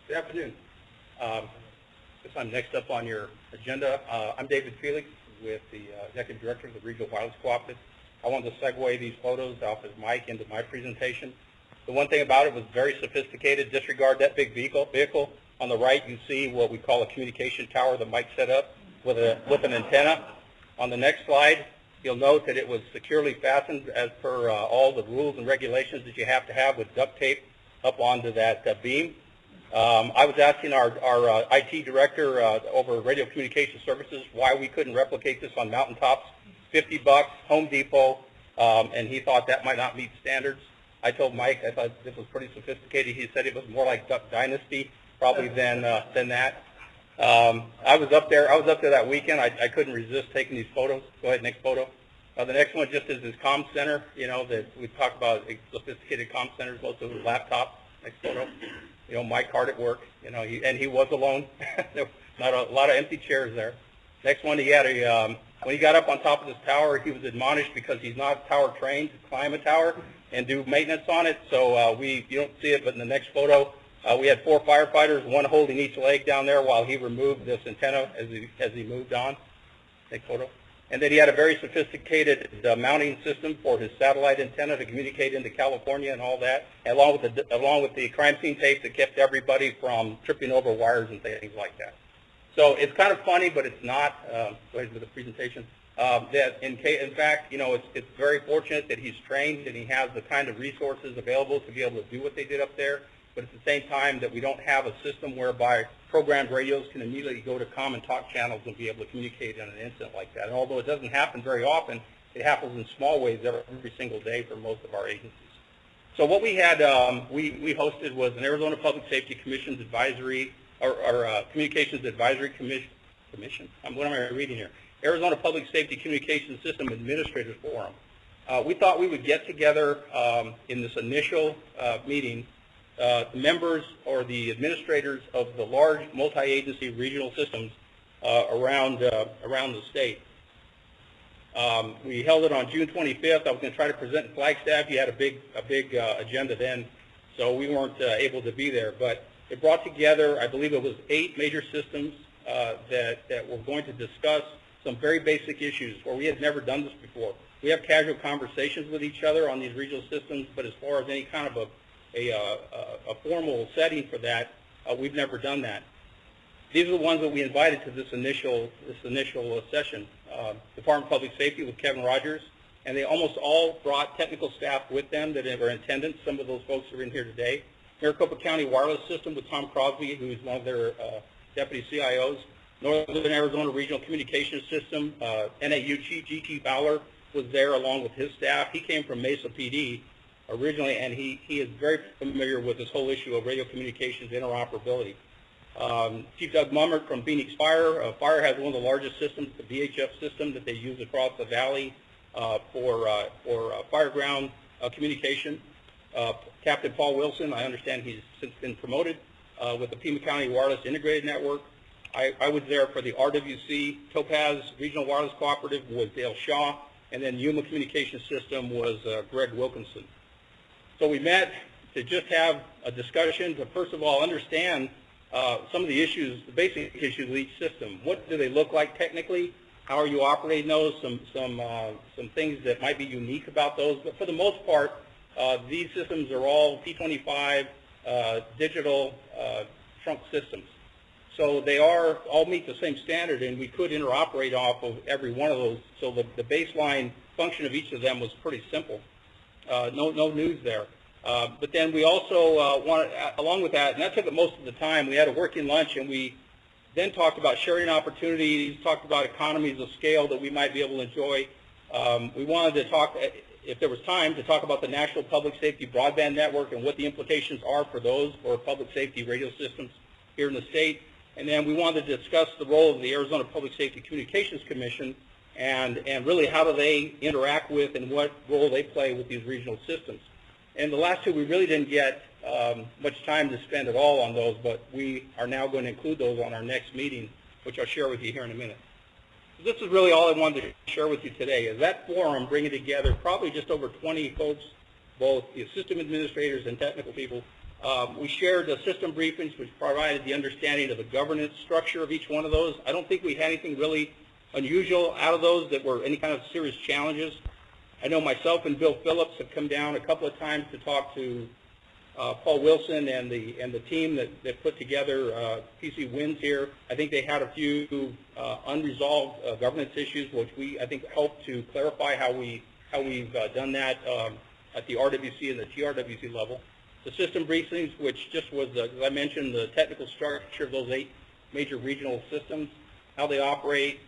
Good afternoon. Guess I'm next up on your agenda. I'm David Felix with the Executive Director of the Regional Wireless Cooperative. I wanted to segue these photos off of Mike into my presentation. The one thing about it was very sophisticated. Disregard that big vehicle. On the right, you see what we call a communication tower that Mike set up with an antenna. On the next slide, you'll note that it was securely fastened as per all the rules and regulations that you have to have with duct tape up onto that beam. I was asking our IT director over Radio Communication Services why we couldn't replicate this on mountaintops. $50, Home Depot, and he thought that might not meet standards. I told Mike I thought this was pretty sophisticated. He said it was more like Duck Dynasty probably than that. I was up there that weekend. I couldn't resist taking these photos. Go ahead, next photo. The next one just is his comm center. You know that we talk about sophisticated comm centers, most of them laptops. Next photo. You know, Mike hard at work. You know, he was alone. Not a lot of empty chairs there. Next one, he had when he got up on top of this tower, he was admonished because he's not tower trained to climb a tower and do maintenance on it. So you don't see it, but in the next photo, we had 4 firefighters, one holding each leg down there while he removed this antenna as he moved on. Next photo. And then he had a very sophisticated mounting system for his satellite antenna to communicate into California and all that, along with the crime scene tape that kept everybody from tripping over wires and things like that. So it's kind of funny, but it's not. Go ahead with the presentation. That in fact, you know, it's very fortunate that he's trained and he has the kind of resources available to be able to do what they did up there. But at the same time, that we don't have a system whereby programmed radios can immediately go to common talk channels and be able to communicate in an instant like that. And although it doesn't happen very often, it happens in small ways every single day for most of our agencies. So what we had, we hosted was an Arizona Public Safety Commission's advisory, or Communications Advisory Commission. What am I reading here? Arizona Public Safety Communications System Administrators Forum. We thought we would get together in this initial meeting the members or the administrators of the large multi-agency regional systems around the state. We held it on June 25th. I was going to try to present in Flagstaff. You had a big agenda then, so we weren't able to be there. But it brought together, I believe it was 8 major systems that were going to discuss some very basic issues where we had never done this before. We have casual conversations with each other on these regional systems, but as far as any kind of a formal setting for that, we've never done that. These are the ones that we invited to this initial session. Department of Public Safety with Kevin Rogers, and they almost all brought technical staff with them that were in attendance. Some of those folks are in here today. Maricopa County Wireless System with Tom Crosby, who is one of their deputy CIOs. Northern Arizona Regional Communications System, NAU Chief G.T. Bowler was there along with his staff. He came from Mesa PD originally, and he is very familiar with this whole issue of radio communications interoperability. Chief Doug Mummert from Phoenix Fire. Fire has one of the largest systems, the VHF system that they use across the valley for fireground communication. Captain Paul Wilson, I understand he's since been promoted with the Pima County Wireless Integrated Network. I was there for the RWC. Topaz Regional Wireless Cooperative was Dale Shaw, and then Yuma Communication System was Greg Wilkinson. So we met to just have a discussion to first of all understand some of the issues, the basic issues of each system. What do they look like technically? How are you operating those? Some things that might be unique about those. But for the most part, these systems are all P25 digital trunk systems. So they all meet the same standard, and we could interoperate off of every one of those. So the baseline function of each of them was pretty simple. No news there. But then we also wanted, along with that, and that took up most of the time, we had a working lunch, and we then talked about sharing opportunities, talked about economies of scale that we might be able to enjoy. We wanted to talk, if there was time, to talk about the National Public Safety Broadband Network and what the implications are for those for public safety radio systems here in the state. And then we wanted to discuss the role of the Arizona Public Safety Communications Commission and really how do they interact with and what role they play with these regional systems. And the last two, we really didn't get much time to spend at all on those, but we are now going to include those on our next meeting, which I'll share with you here in a minute. So this is really all I wanted to share with you today, is that forum bringing together probably just over 20 folks, both the system administrators and technical people, We shared the system briefings, which provided the understanding of the governance structure of each one of those. I don't think we had anything really unusual out of those that were any kind of serious challenges. I know myself and Bill Phillips have come down a couple of times to talk to Paul Wilson and the team that put together PC Wins here. I think they had a few unresolved governance issues, which I think helped to clarify how we've done that at the RWC and the TRWC level. The system briefings, which just was, as I mentioned, the technical structure of those 8 major regional systems, how they operate,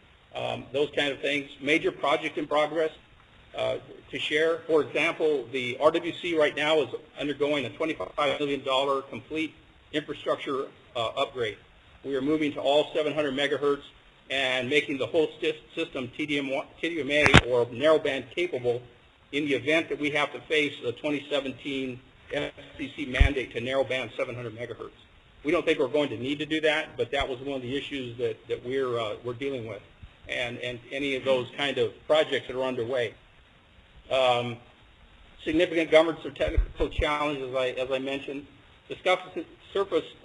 those kind of things. Major project in progress to share. For example, the RWC right now is undergoing a $25 million complete infrastructure upgrade. We are moving to all 700 megahertz and making the whole system TDMA or narrowband capable in the event that we have to face the 2017 FCC mandate to narrowband 700 megahertz. We don't think we're going to need to do that, but that was one of the issues that we're dealing with, and any of those kind of projects that are underway. Significant governance or technical challenges, as I mentioned. Discussion surfaced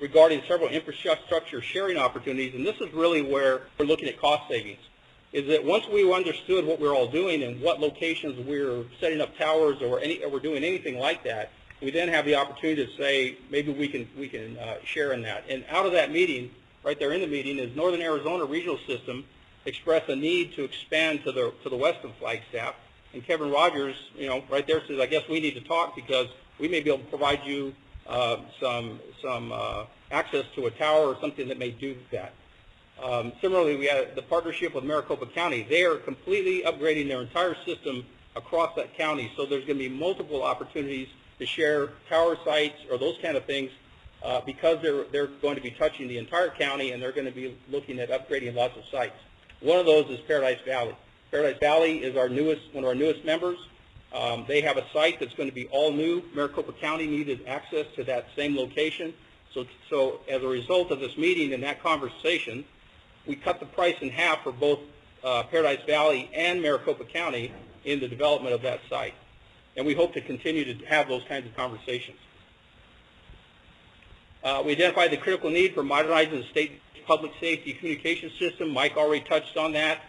regarding several infrastructure sharing opportunities, and this is really where we're looking at cost savings. Is that once we understood what we're all doing and what locations we're setting up towers or we're doing anything like that, we then have the opportunity to say maybe we can share in that. And out of that meeting, right there in the meeting, is Northern Arizona Regional System expressed a need to expand to the west of Flagstaff. And Kevin Rogers, right there says, I guess we need to talk because we may be able to provide you some access to a tower or something that may do that. Similarly, we had the partnership with Maricopa County. They are completely upgrading their entire system across that county, so there's going to be multiple opportunities to share tower sites or those kind of things because they're going to be touching the entire county and they're going to be looking at upgrading lots of sites. One of those is Paradise Valley. Paradise Valley is one of our newest members. They have a site that's going to be all new. Maricopa County needed access to that same location. So as a result of this meeting and that conversation, we cut the price in half for both Paradise Valley and Maricopa County in the development of that site. And we hope to continue to have those kinds of conversations. We identified the critical need for modernizing the state public safety communication system. Mike already touched on that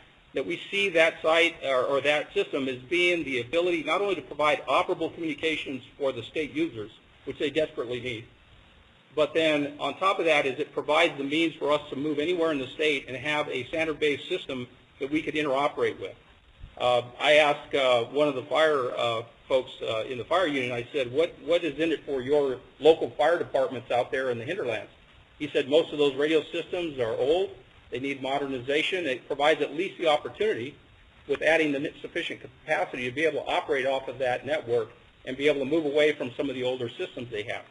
we see that site or that system as being the ability not only to provide operable communications for the state users, which they desperately need, but then on top of that is it provides the means for us to move anywhere in the state and have a standard-based system that we could interoperate with. I asked one of the fire folks in the fire union, I said, what is in it for your local fire departments out there in the hinterlands? He said most of those radio systems are old. They need modernization. It provides at least the opportunity with adding the sufficient capacity to be able to operate off of that network and be able to move away from some of the older systems they have.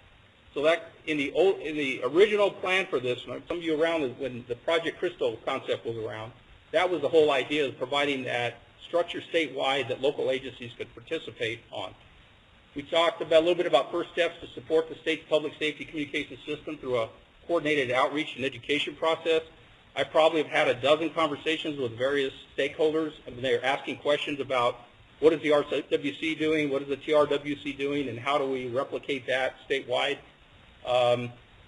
So that in the original plan for this, some of you around when the Project Crystal concept was around, that was the whole idea of providing that structure statewide that local agencies could participate on. We talked a little bit about first steps to support the state's public safety communication system through a coordinated outreach and education process. I probably have had a dozen conversations with various stakeholders, and they're asking questions about what is the RWC doing, what is the TRWC doing, and how do we replicate that statewide.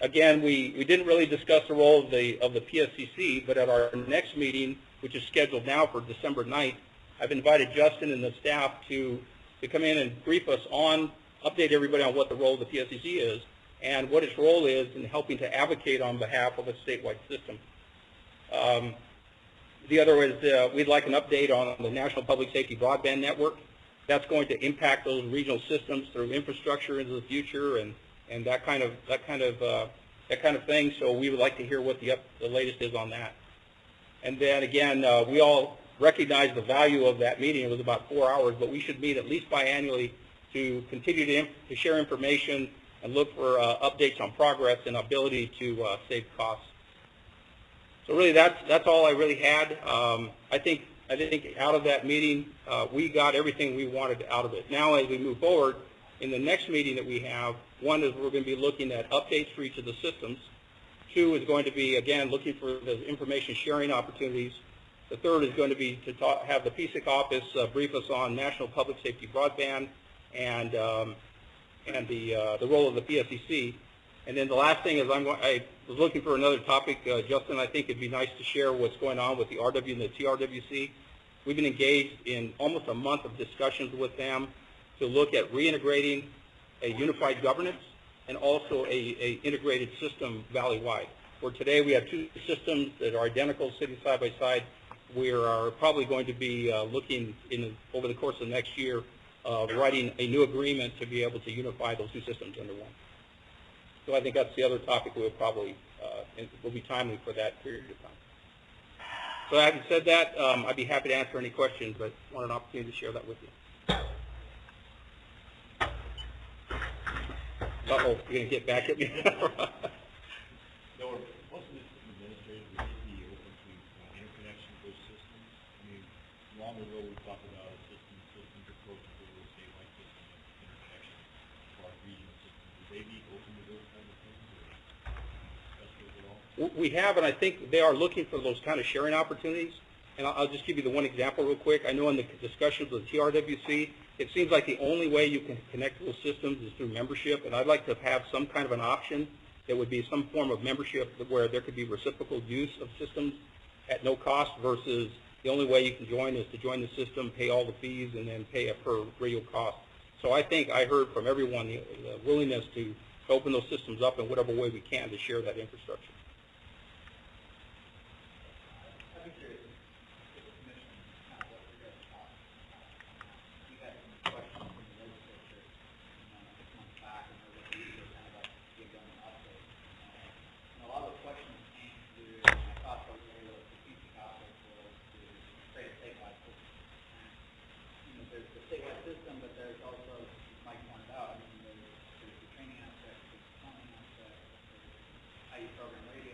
Again, we didn't really discuss the role of the PSCC, but at our next meeting, which is scheduled now for December 9th, I've invited Justin and the staff to come in and brief us on, update everybody on what the role of the PSCC is and what its role is in helping to advocate on behalf of a statewide system. The other is we'd like an update on the National Public Safety Broadband Network. That's going to impact those regional systems through infrastructure into the future and that kind of thing. So we would like to hear what the latest is on that. And then again, we all recognize the value of that meeting. It was about 4 hours, but we should meet at least biannually to continue to share information and look for updates on progress and ability to save costs. So really, that's all I really had. I think out of that meeting, we got everything we wanted out of it. Now, as we move forward, in the next meeting that we have, one is we're going to be looking at updates for each of the systems. Two is going to be, again, looking for the information sharing opportunities. The third is going to be to have the PSCC office brief us on National Public Safety Broadband and and the role of the PSCC. And then the last thing is I was looking for another topic, Justin. I think it'd be nice to share what's going on with the RW and the TRWC. We've been engaged in almost a month of discussions with them to look at reintegrating a unified governance and also a integrated system valley-wide. Where today we have two systems that are identical, sitting side by side. We are probably going to be looking over the course of the next year, writing a new agreement to be able to unify those two systems under one. So I think that's the other topic we will probably will be timely for that period of time. So having said that, I'd be happy to answer any questions, but I want an opportunity to share that with you. Uh-oh, you're going to get back at me. Most of this administrative would be open to interconnection of those systems. I mean, long ago we talked about a systems approach to the statewide system of interconnection for our regional system. Would they be open to those kinds of things or discuss those at all? We have, and I think they are looking for those kind of sharing opportunities. And I'll just give you the one example real quick. I know in the discussions with TRWC, it seems like the only way you can connect those systems is through membership, and I'd like to have some kind of an option that would be some form of membership where there could be reciprocal use of systems at no cost versus the only way you can join is to join the system, pay all the fees, and then pay a per radio cost. So I think I heard from everyone the willingness to open those systems up in whatever way we can to share that infrastructure. I'd be curious if the commission kind of what your guys' thoughts. We had some questions from the legislature 6 months back, and we're looking to kind of like give them an update. And a lot of the questions came through, I thought the way the strategic outlook was to create a statewide system. And, there's the statewide system, but there's also, as Mike pointed out, there's the training aspect, there's the plumbing aspect, there's how you program radio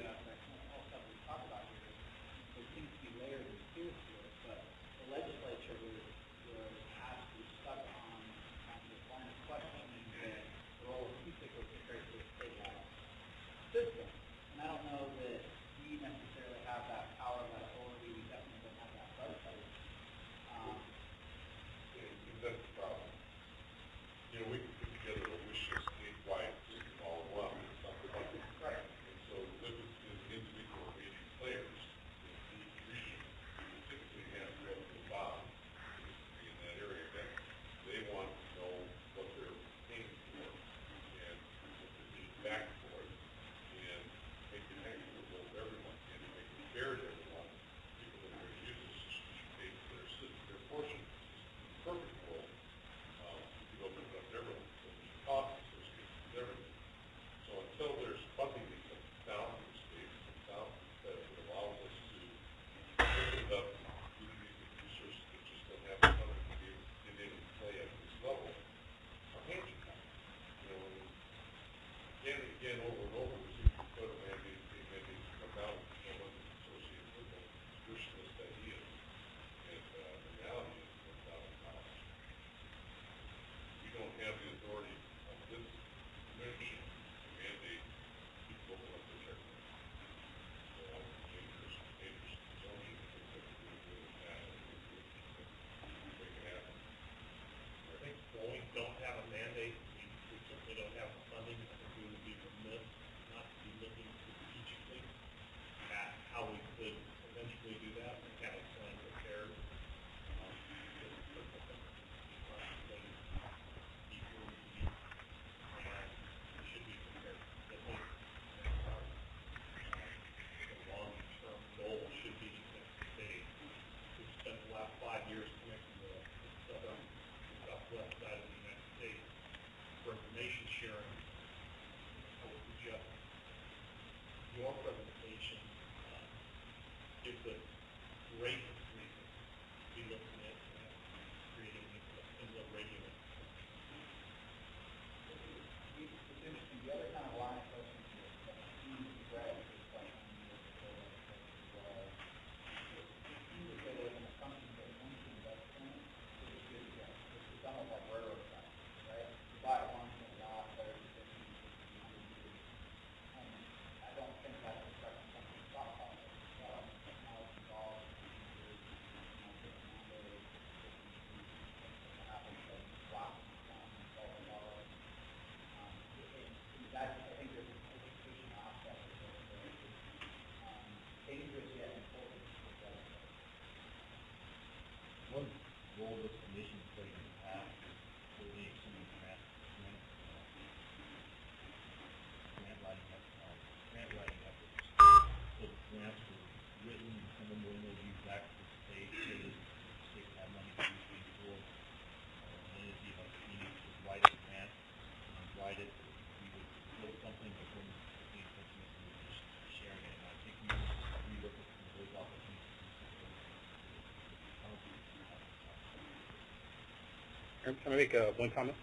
Can I make one comment?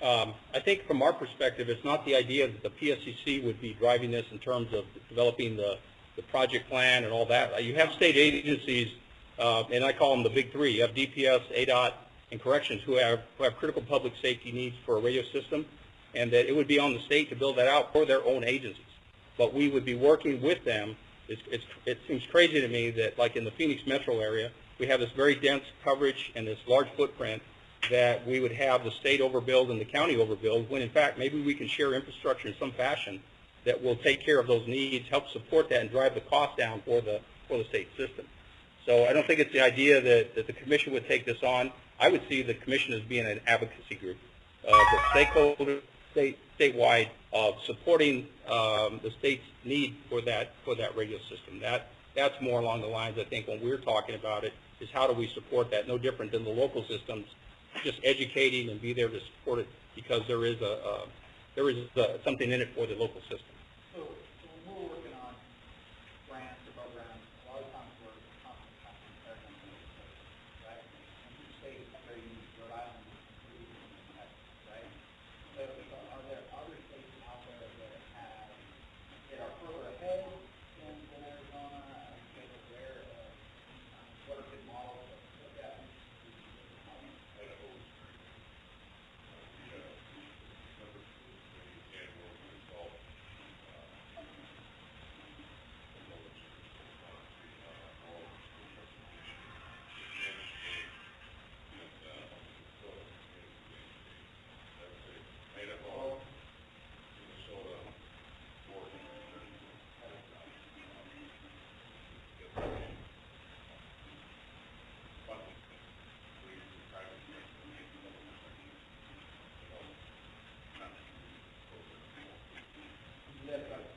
I think from our perspective, it's not the idea that the PSCC would be driving this in terms of developing the project plan and all that. You have state agencies, and I call them the big three. You have DPS, ADOT, and Corrections who have critical public safety needs for a radio system, and that it would be on the state to build that out for their own agencies. But we would be working with them. It seems crazy to me that, like in the Phoenix metro area, we have this very dense coverage and this large footprint, that we would have the state overbuild and the county overbuild, when in fact maybe we can share infrastructure in some fashion that will take care of those needs, help support that, and drive the cost down for the state system. So I don't think it's the idea that the commission would take this on. I would see the commission as being an advocacy group, the stakeholder statewide of supporting the state's need for that radio system. That's more along the lines, I think, when we're talking about it, is how do we support that? No different than the local systems, just educating and be there to support it, because there is something in it for the local system. So when we're working on grants or programs, a lot of times we're constantly trying to compare them to other states, right? And each state is very unique. Rhode Island is completely different than Texas, right? So are there other states out there that are further ahead than Arizona? Are you guys aware of what are good models of look at?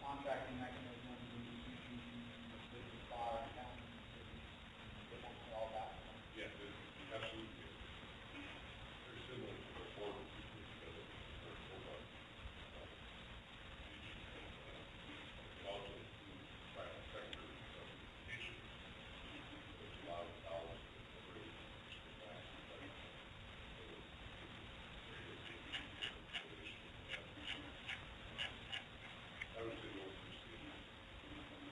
Contracting mechanism, business bar, accounting, all that. Yeah, absolutely. Very similar to the board because of also includes private sector representation. There's a lot of dollars that are raised in the last I would say those two cities need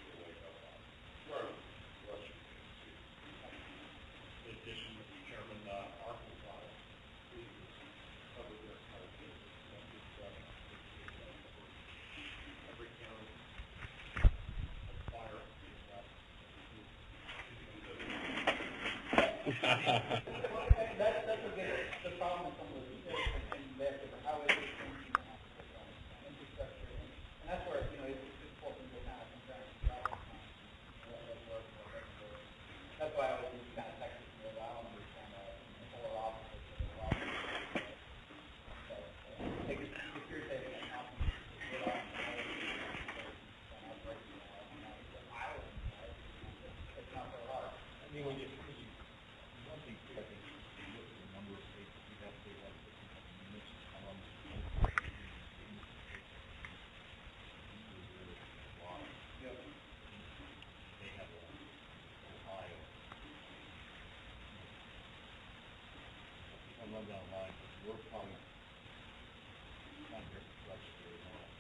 to wake up on. Western Kansas City. In addition, Mr. Chairman, Arkansas covered their content. Every county has fire. That's a good, the problem with some of those states and they have different highways, infrastructure, and that's where, it's difficult to kind of compare and contrast. That's why I was kind of Texas and Rhode Island were kind of polar opposites of the problem. So, if you're saying that mountain, Rhode Island, it's not so hard. I mean, one thing I think you look at the number of states that we have, they have different units. Yep. They have Ohio. If I run down the line, we're probably not very much there at all.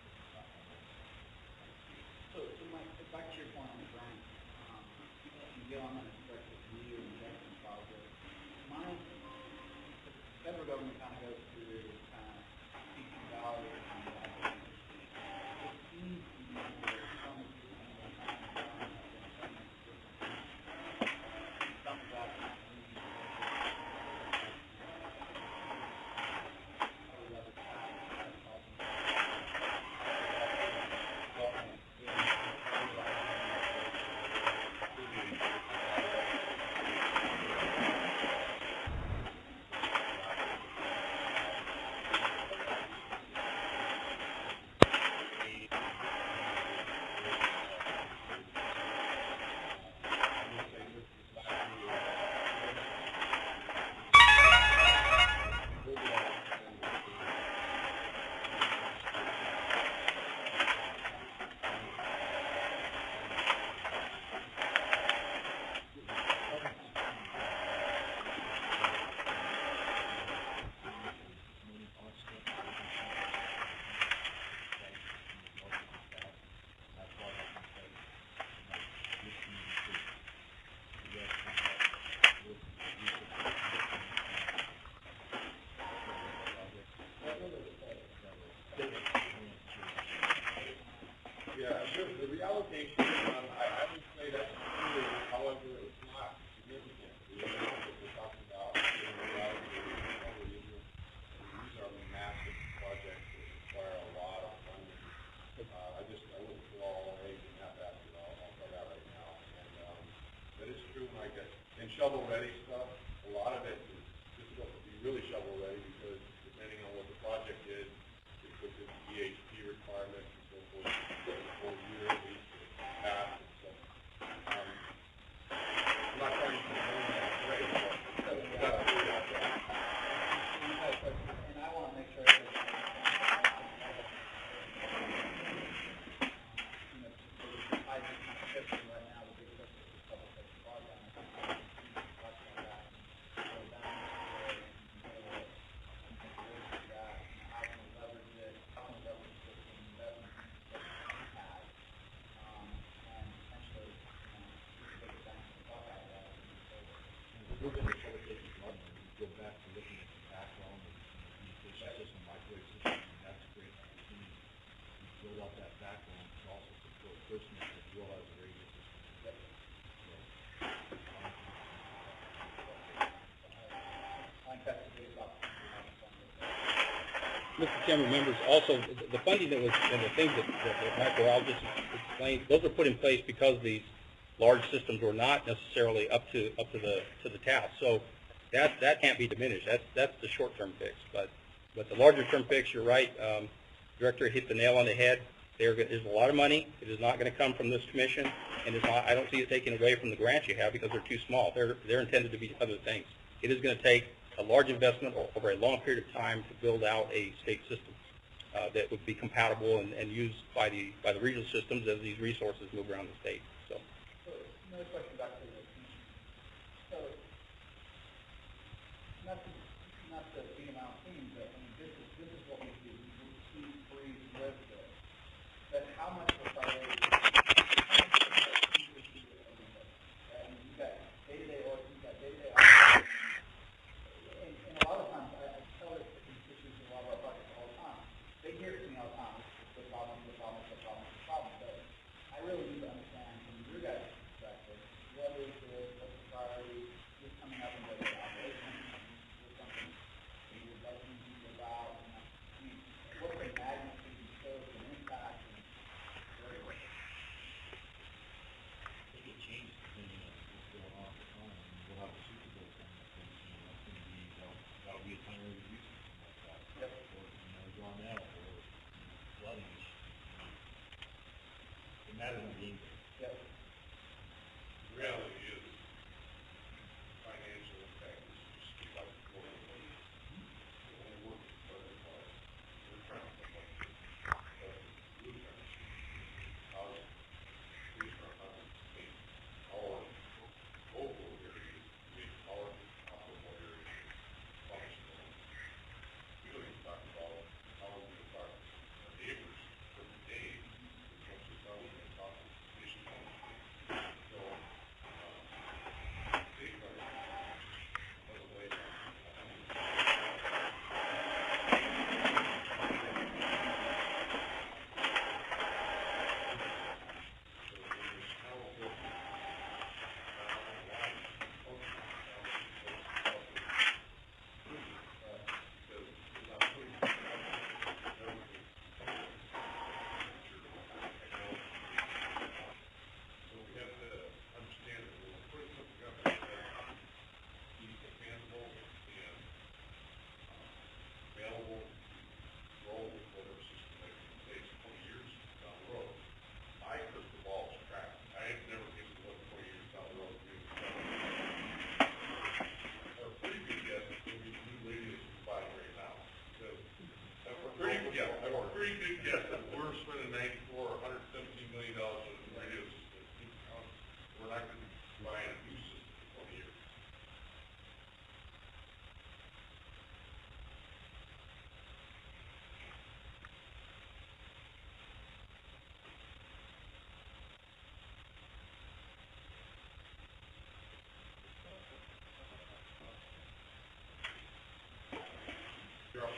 So Mike, back to your point on the grant, and Gil, I'm going to direct it to you and Jackson project. The federal government kind of goes through kind of peaks and valleys and it seems to me that some of the some of that Yeah, the reallocation, I would say that's true, however, it's not significant. The amount that we're talking about in reality these are massive projects that require a lot of funding. I wouldn't throw all our eggs in that basket. I'll tell that right now. And that is true, Mike. And shovel-ready stuff, a lot of it is difficult to be really shovel-ready because depending on what the project is, it puts in EHP requirements and so forth. For a year at least to pass and stuff. I'm not trying to promote that great, but that's the way out there. And I want to make sure that, I just kind of picture right now the big picture is public safety broadband. I think we talked about that and go down to that, how can we leverage it, how can we leverage the system that we have, and potentially, take a bang for the buck out of that. If we're going to public safety broadband, we go back to looking at the backbone of the communication system, microwave system, and that's a great opportunity. We build up that backbone to also support FirstNet as well as the radio system. Yep. I think that's the biggest opportunity. Mr. Chairman, members, also, the funding that was, and the things that Mike Corral just explained, those were put in place because these large systems were not necessarily up to the task. So that can't be diminished. That's the short-term fix. But the larger-term fix, you're right, Director hit the nail on the head. There's a lot of money. It is not going to come from this commission, and I don't see it taken away from the grants you have because they're too small. They're intended to be other things. It is going to take a large investment over a long period of time to build out a state system that would be compatible and used by the regional systems as these resources move around the state. So Another question back to the commission. So, not to beat them out themes, but I mean, this is what we do. We eat, breathe, live this. But how much of a priority? You've got day-to-day work, you've got day-to-day operations. And a lot of times, I tell this to constituents in a lot of our projects all the time. They hear it from me all the time. It's the problem, the problem, the problem, the problem. But I really need to understand from your guys' perspective, what is this, what's the priority, what's coming up in the operations, what's something that you would like to think about, and I mean, what's the magnitude and scope and impact and where I think it changes depending on what's going on at the time. I mean, we'll have a Super Bowl coming up pretty soon. That's going to be, that'll be a time where we do something like that. Yep. Or, Darnell, or flooding issues. It matters on game day. Yep. The reality is, financial impact is just like the only work is very hard. We're trying to come up with blueprints. How these are our local areas, our operable areas functional. We don't even talk about how we're going to talk to our neighbors every day, as much as how we're going to talk to issues on the state. So, safeguarding doesn't lay down. So we have to understand that when we're putting something up like that, it's expandable and available to roll with whatever system that it takes 20 years down the road. My crystal ball is cracked. I have never given to look 20 years down the road. Our pretty good guess is going to be the new radios we're buying right now. Because a pretty good guess that we're spending $94 or $117 million on the radio system. We're not going to be buying a new system for 20 years. You're up.